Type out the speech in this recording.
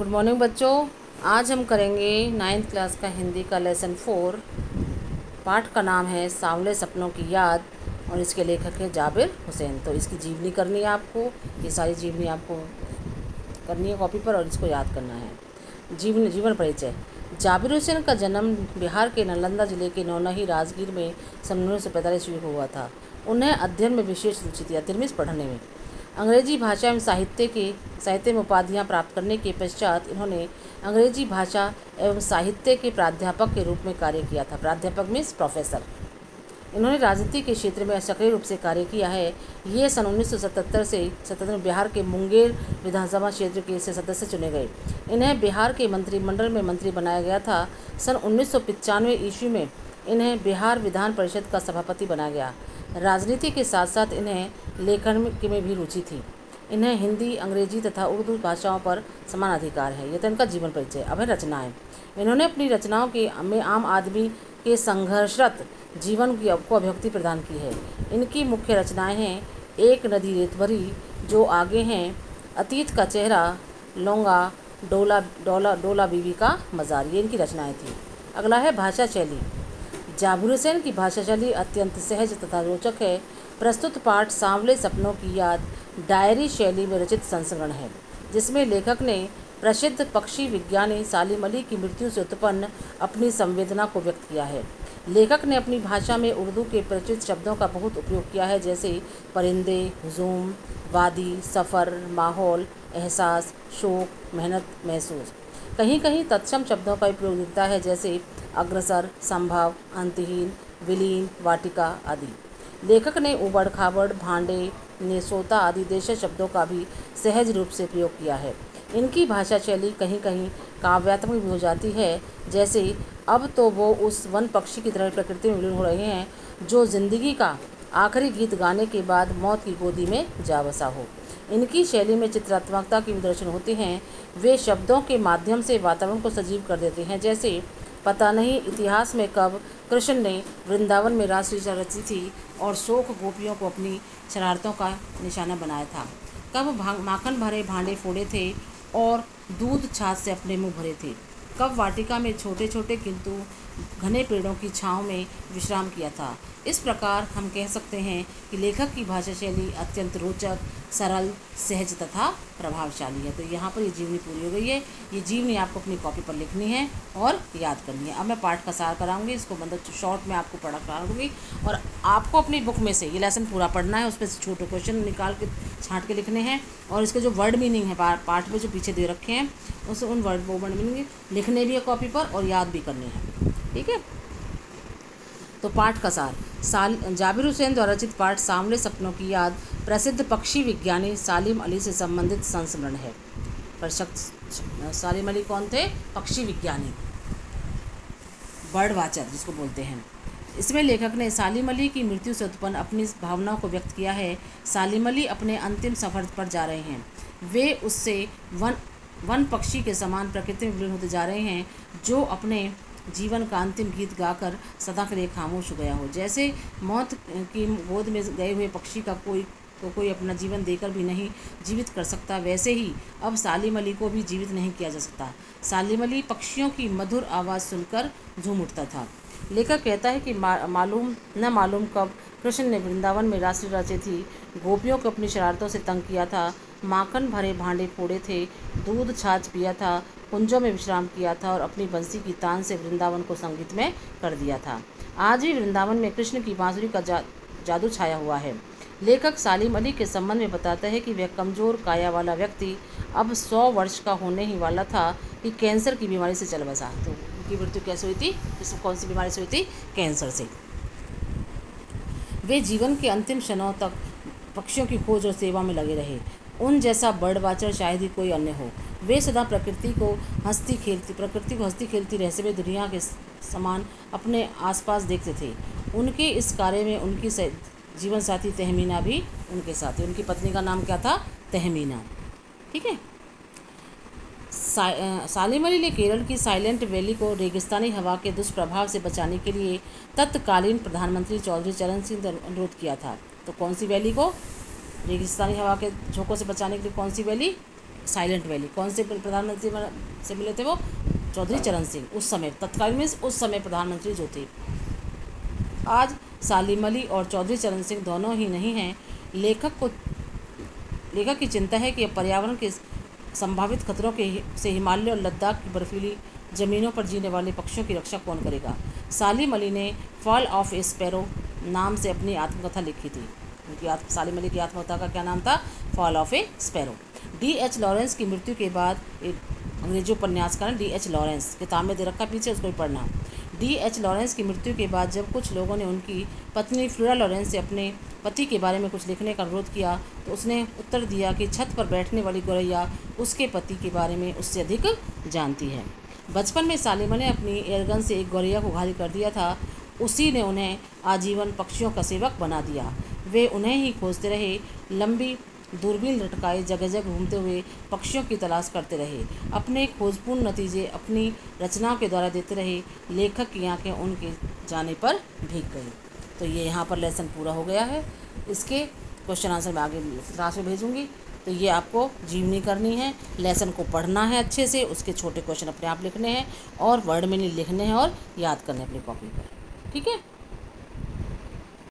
Good morning बच्चों। आज हम करेंगे 9th क्लास का हिंदी का लेसन 4। पाठ का नाम है सांवले सपनों की याद और इसके लेखक है जाबिर हुसैन। तो इसकी जीवनी करनी है आपको, ये सारी जीवनी आपको करनी है कॉपी पर और इसको याद करना है। जीवन परिचय। जाबिर हुसैन का जन्म बिहार के नालंदा जिले के नौनही राजगीर में सन 1945 ईस्वी को हुआ था। उन्हें अध्ययन में विशेष रुचि थी, 13वीं पढ़ने में। अंग्रेजी भाषा एवं साहित्य में उपाधियाँ प्राप्त करने के पश्चात इन्होंने अंग्रेजी भाषा एवं साहित्य के प्राध्यापक के रूप में कार्य किया था। प्राध्यापक मीन्स प्रोफेसर। इन्होंने राजनीति के क्षेत्र में सक्रिय रूप से कार्य किया है। ये सन 1977 से 77 में बिहार के मुंगेर विधानसभा क्षेत्र के से सदस्य चुने गए। इन्हें बिहार के मंत्रिमंडल में मंत्री बनाया गया था। सन 1995 ईस्वी में इन्हें बिहार विधान परिषद का सभापति बनाया गया। राजनीति के साथ साथ इन्हें लेखन में भी रुचि थी। इन्हें हिंदी, अंग्रेजी तथा उर्दू भाषाओं पर समान अधिकार है। यह तो इनका जीवन परिचय। अब है रचनाएं। इन्होंने अपनी रचनाओं में आम आदमी के संघर्षरत जीवन को अभिव्यक्ति प्रदान की है। इनकी मुख्य रचनाएं हैं एक नदी रेत भरी, जो आगे हैं, अतीत का चेहरा, लौंगा, डोला बीवी का मज़ार। ये इनकी रचनाएं थी। अगला है भाषा शैली। जाबिर हुसैन की भाषा शैली अत्यंत सहज तथा रोचक है। प्रस्तुत पाठ सांवले सपनों की याद डायरी शैली में रचित संस्करण है, जिसमें लेखक ने प्रसिद्ध पक्षी विज्ञानी सालिम अली की मृत्यु से उत्पन्न अपनी संवेदना को व्यक्त किया है। लेखक ने अपनी भाषा में उर्दू के परिचित शब्दों का बहुत उपयोग किया है, जैसे परिंदे, हुजूम, वादी, सफ़र, माहौल, एहसास, शोक, मेहनत, महसूस। कहीं कहीं तत्सम शब्दों का उपयोग दिखता है, जैसे अग्रसर, संभव, अंतहीन, विलीन, वाटिका आदि। लेखक ने उबड़ खाबड़, भांडे, नेसोता आदि देशज शब्दों का भी सहज रूप से प्रयोग किया है। इनकी भाषा शैली कहीं कहीं काव्यात्मक भी हो जाती है, जैसे अब तो वो उस वन पक्षी की तरह प्रकृति में विलीन हो रहे हैं, जो जिंदगी का आखिरी गीत गाने के बाद मौत की गोदी में जा बसा हो। इनकी शैली में चित्रात्मकता की दर्शन होते हैं। वे शब्दों के माध्यम से वातावरण को सजीव कर देते हैं, जैसे पता नहीं इतिहास में कब कृष्ण ने वृंदावन में रासलीला रची थी और शोक गोपियों को अपनी शरारतों का निशाना बनाया था। कब माखन भरे भांडे फोड़े थे और दूध छाछ से अपने मुंह भरे थे। कब वाटिका में छोटे छोटे किंतु घने पेड़ों की छांव में विश्राम किया था। इस प्रकार हम कह सकते हैं कि लेखक की भाषा शैली अत्यंत रोचक, सरल, सहज तथा प्रभावशाली है। तो यहाँ पर ये जीवनी पूरी हो गई है। ये जीवनी आपको अपनी कॉपी पर लिखनी है और याद करनी है। अब मैं पाठ का सार कराऊंगी, इसको मतलब शॉर्ट में आपको पढ़ा कराऊंगी और आपको अपनी बुक में से ये लेसन पूरा पढ़ना है। उसमें से छोटे क्वेश्चन निकाल के छाँट के लिखने हैं और इसके जो वर्ड मीनिंग है पाठ में जो पीछे दे रखे हैं उस उन वर्ड मीनिंग लिखने भी है कॉपी पर और याद भी करने हैं। ठीक है, तो पाठ का सार। जाबिर हुसैन द्वारा रचित पाठ सांवले सपनों की याद प्रसिद्ध पक्षी विज्ञानी सालिम अली से संबंधित संस्मरण है। सालिम अली कौन थे? पक्षी विज्ञानी, बर्ड वाचर जिसको बोलते हैं। इसमें लेखक ने सालिम अली की मृत्यु से उत्पन्न अपनी भावनाओं को व्यक्त किया है। सालिम अली अपने अंतिम सफर पर जा रहे हैं। वे उससे वन पक्षी के समान प्रकृति में विलीन होते जा रहे हैं, जो अपने जीवन का अंतिम गीत गाकर सदा के लिए खामोश हो गया हो। जैसे मौत की गोद में गए हुए पक्षी का कोई अपना जीवन देकर भी नहीं जीवित कर सकता, वैसे ही अब सालिम अली को भी जीवित नहीं किया जा सकता। सालिम अली पक्षियों की मधुर आवाज़ सुनकर झूम उठता था। लेखक कहता है कि मालूम कब कृष्ण ने वृंदावन में रासलीला रची थी, गोपियों को अपनी शरारतों से तंग किया था, माखन भरे भांडे फोड़े थे, दूध छाछ पिया था, कुंजों में विश्राम किया था और अपनी बंसी की तान से वृंदावन को संगीतमय कर दिया था। आज भी वृंदावन में कृष्ण की बांसुरी का जादू छाया हुआ है। लेखक सालिम अली के संबंध में बताता है कि वह कमज़ोर काया वाला व्यक्ति अब 100 वर्ष का होने ही वाला था कि कैंसर की बीमारी से चल बसा। तो उनकी मृत्यु कैसे हुई थी? कौन सी बीमारी से हुई थी? कैंसर से। वे जीवन के अंतिम क्षणों तक पक्षियों की खोज और सेवा में लगे रहे। उन जैसा बर्ड वाचर शायद ही कोई अन्य हो। वे सदा प्रकृति को हंसती खेलती रहस्यमय दुनिया के समान अपने आसपास देखते थे। उनके इस कार्य में उनकी जीवन साथी तहमीना भी उनके साथ थी। उनकी पत्नी का नाम क्या था? तहमीना। ठीक है। सालिम अली ने केरल की साइलेंट वैली को रेगिस्तानी हवा के दुष्प्रभाव से बचाने के लिए तत्कालीन प्रधानमंत्री चौधरी चरण सिंह से अनुरोध किया था। तो कौन सी वैली को रेगिस्तानी हवा के झोंकों से बचाने के लिए कौन सी वैली? Silent valley. कौन से प्रधानमंत्री से मिले थे वो? चौधरी चरण सिंह, उस समय तत्कालीन में उस समय प्रधानमंत्री जो थे। आज सालिम अली और चौधरी चरण सिंह दोनों ही नहीं हैं। लेखक की चिंता है कि पर्यावरण के संभावित खतरों से हिमालय और लद्दाख की बर्फीली ज़मीनों पर जीने वाले पक्षियों की रक्षा कौन करेगा। सालिम अली ने फॉल ऑफ ए स्पैरो नाम से अपनी आत्मकथा लिखी थी। उनकी सालिम अली की आत्मकथा का क्या नाम था? Fall of A sparrow. D.H. Lawrence की मृत्यु के बाद, एक अंग्रेजी उपन्यासकार D.H. लॉरेंस, किताब में दे रखा पीछे, उसको भी पढ़ना। D.H. लॉरेंस की मृत्यु के बाद जब कुछ लोगों ने उनकी पत्नी फ्लोरा लॉरेंस से अपने पति के बारे में कुछ लिखने का अनुरोध किया तो उसने उत्तर दिया कि छत पर बैठने वाली गोरैया उसके पति के बारे में उससे अधिक जानती है। बचपन में सालिम ने अपनी एयरगन से एक गोरैया को घायल कर दिया था। उसी ने उन्हें आजीवन पक्षियों का सेवक बना दिया। वे उन्हें ही खोजते रहे, लंबी दूरबीन लटकाए जगह जगह घूमते हुए पक्षियों की तलाश करते रहे। अपने खोजपूर्ण नतीजे अपनी रचनाओं के द्वारा देते रहे। लेखक की आंखें उनके जाने पर भीग गई। तो ये यहाँ पर लेसन पूरा हो गया है। इसके क्वेश्चन आंसर मैं आगे क्लास में भेजूँगी। तो ये आपको जीवनी करनी है, लेसन को पढ़ना है अच्छे से, उसके छोटे क्वेश्चन अपने आप लिखने हैं और वर्ड में नहीं लिखने हैं और याद करने अपनी कॉपी पर। ठीक है।